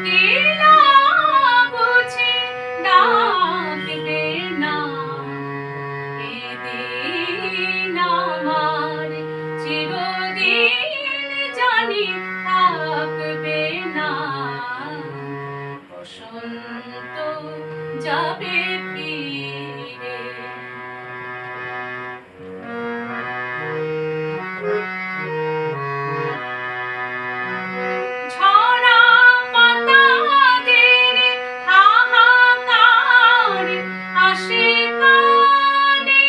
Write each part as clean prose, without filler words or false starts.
কোকিলা বুঝি ডাকবে না, এদিন আমার চিরদিন জানি থাকবে না। বসন্ত যাবে ফিরে। ঝরা পাতাদের হাহাকার আসে কানে,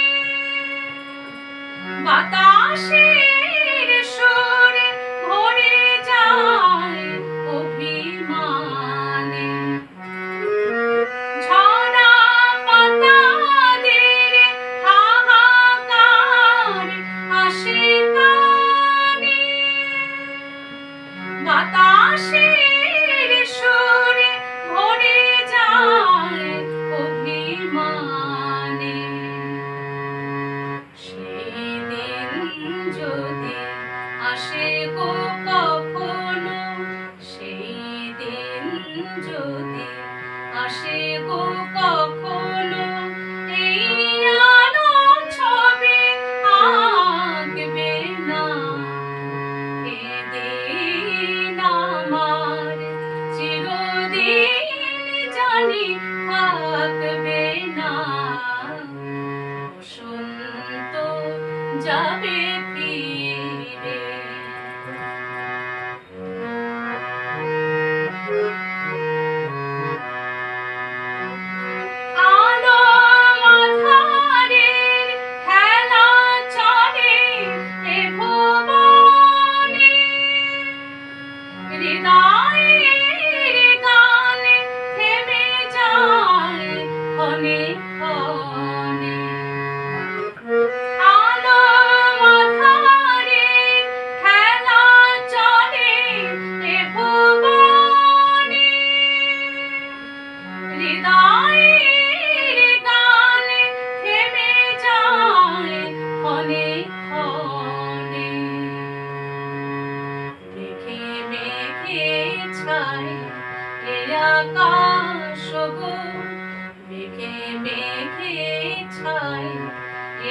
বাতাসের সুরে ভরে যায় অভিমানে। ঝরা পাতাদের হাহাকার আসে কানে, বাতাসের সুরে ভরে যায় অভিমানে। সেই দিন যদি আসে গো কখনো, সেই দিন যদি আসে গো কখনো, এই আলো ছবি আঁকবে না, এদিন আমার চিরদিন জানি থাকবে না। বসন্ত যাবে ফিরে। আলো আঁধারের খেলা চলে এ ভুবনে, হৃদয়ের গানে থেমে যায় ক্ষণে ক্ষণে। আলো আঁধারের খেলা চলে এ ভুবনে, হৃদয়ের গানে থেমে যায় ক্ষণে ক্ষণে। মেঘে মেঘে ছায় এ আকাশ গো, মেঘে মেঘে ছায়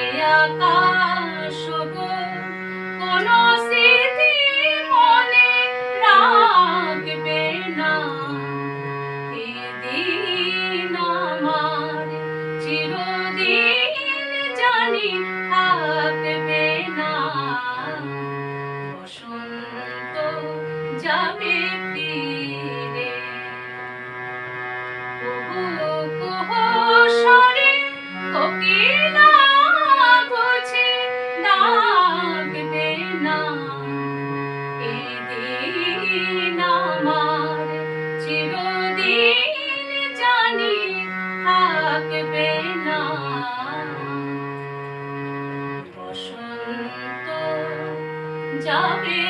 এ আকাশ গো, কোনো স্মৃতি মনে রাখবে না, এদিন আমার চিরদিন জানি থাকবে না। বসন্ত যাবে ফিরে। কুহু কুহু স্বরে কোকিলা বুঝি ডাকবে না, এদিন আমার চিরদিন জানি থাকবে না। বসন্ত যাবে